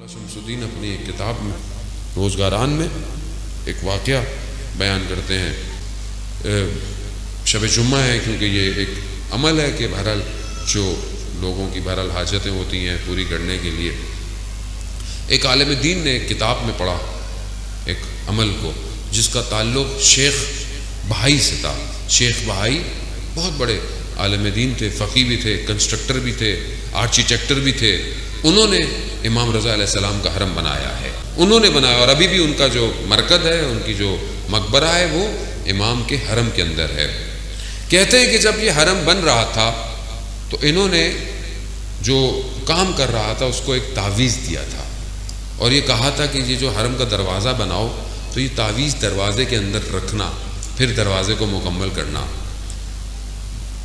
شمس الدین اپنی ایک کتاب میں روزگاران میں ایک واقعہ بیان کرتے ہیں. شب جمعہ ہے کیونکہ یہ ایک عمل ہے کہ بہرحال جو لوگوں کی بہرحال حاجتیں ہوتی ہیں پوری کرنے کے لیے ایک عالم دین نے ایک کتاب میں پڑھا ایک عمل کو جس کا تعلق شیخ بہائی سے تھا. شیخ بہائی بہت بڑے عالم دین تھے، فقی بھی تھے، کنسٹرکٹر بھی تھے، آرکیٹیکٹر بھی تھے. انہوں نے امام رضا علیہ السلام کا حرم بنایا ہے، انہوں نے بنایا، اور ابھی بھی ان کا جو مرکز ہے، ان کی جو مقبرہ ہے وہ امام کے حرم کے اندر ہے. کہتے ہیں کہ جب یہ حرم بن رہا تھا تو انہوں نے جو کام کر رہا تھا اس کو ایک تعویذ دیا تھا اور یہ کہا تھا کہ یہ جو حرم کا دروازہ بناؤ تو یہ تعویذ دروازے کے اندر رکھنا، پھر دروازے کو مکمل کرنا.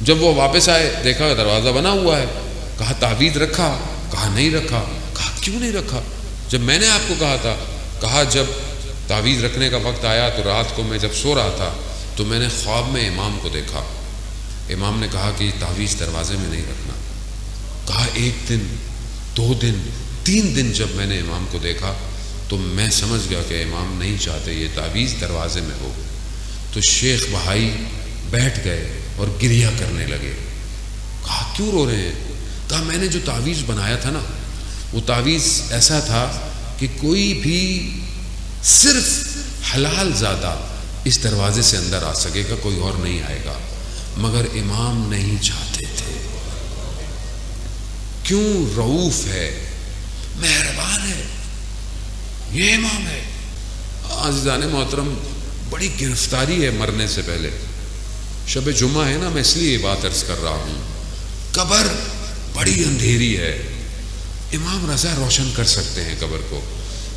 جب وہ واپس آئے دیکھا دروازہ بنا ہوا ہے، کہا تعویذ رکھا؟ کہا نہیں رکھا. کہا کیوں نہیں رکھا؟ جب میں نے آپ کو کہا تھا. کہا جب تعویذ رکھنے کا وقت آیا تو رات کو میں جب سو رہا تھا تو میں نے خواب میں امام کو دیکھا. امام نے کہا کہ یہ تعویذ دروازے میں نہیں رکھنا. کہا 1 دن 2 دن 3 دن جب میں نے امام کو دیکھا تو میں سمجھ گیا کہ امام نہیں چاہتے یہ تعویذ دروازے میں ہو. تو شیخ بہائی بیٹھ گئے اور گریہ کرنے لگے. کہا کیوں رو رہے ہیں؟ کہا میں نے جو تعویذ بنایا تھا نا وہ تعویذ ایسا تھا کہ کوئی بھی صرف حلال زادہ اس دروازے سے اندر آ سکے گا، کوئی اور نہیں آئے گا، مگر امام نہیں چاہتے تھے. کیوں؟ رؤوف ہے، مہربان ہے، یہ امام ہے. عزیزان محترم، بڑی گرفتاری ہے مرنے سے پہلے. شب جمعہ ہے نا، میں اس لیے یہ بات عرض کر رہا ہوں. قبر بڑی اندھیری ہے، امام رضا روشن کر سکتے ہیں قبر کو،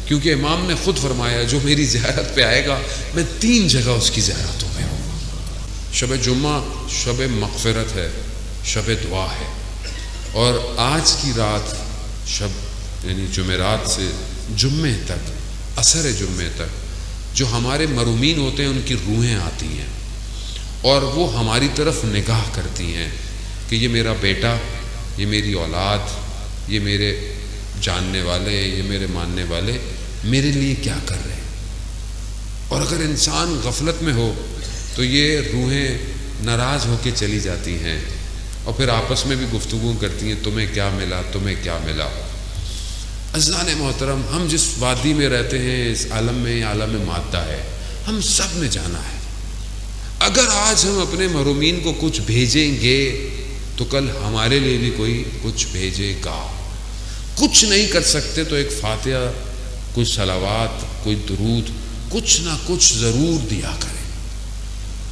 کیونکہ امام نے خود فرمایا جو میری زیارت پہ آئے گا میں 3 جگہ اس کی زیارتوں میں ہوں. شب جمعہ شب مغفرت ہے، شب دعا ہے، اور آج کی رات شب یعنی جمعرات سے جمعے تک، عصر جمعے تک جو ہمارے مرومین ہوتے ہیں ان کی روحیں آتی ہیں اور وہ ہماری طرف نگاہ کرتی ہیں کہ یہ میرا بیٹا، یہ میری اولاد، یہ میرے جاننے والے، یہ میرے ماننے والے میرے لیے کیا کر رہے ہیں. اور اگر انسان غفلت میں ہو تو یہ روحیں ناراض ہو کے چلی جاتی ہیں اور پھر آپس میں بھی گفتگو کرتی ہیں تمہیں کیا ملا، تمہیں کیا ملا. عزیزان محترم، ہم جس وادی میں رہتے ہیں اس عالم میں عالم مادہ ہے، ہم سب نے جانا ہے. اگر آج ہم اپنے محرومین کو کچھ بھیجیں گے تو کل ہمارے لیے بھی کوئی کچھ بھیجے گا. کچھ نہیں کر سکتے تو ایک فاتحہ، کچھ صلوات، کوئی درود، کچھ نہ کچھ ضرور دیا کریں،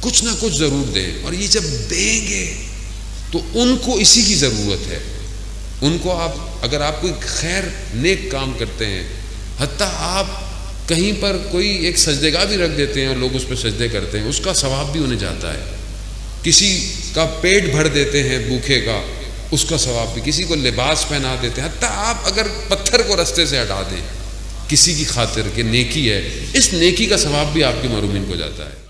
کچھ نہ کچھ ضرور دیں. اور یہ جب دیں گے تو ان کو اسی کی ضرورت ہے. ان کو آپ اگر آپ کوئی خیر نیک کام کرتے ہیں، حتیٰ آپ کہیں پر کوئی ایک سجدگاہ بھی رکھ دیتے ہیں اور لوگ اس پہ سجدے کرتے ہیں، اس کا ثواب بھی انہیں جاتا ہے. کسی کا پیٹ بھر دیتے ہیں بھوکے کا، اس کا ثواب بھی. کسی کو لباس پہنا دیتے ہیں، حتیٰ آپ اگر پتھر کو رستے سے ہٹا دیں کسی کی خاطر کہ نیکی ہے، اس نیکی کا ثواب بھی آپ کے محرومین کو جاتا ہے.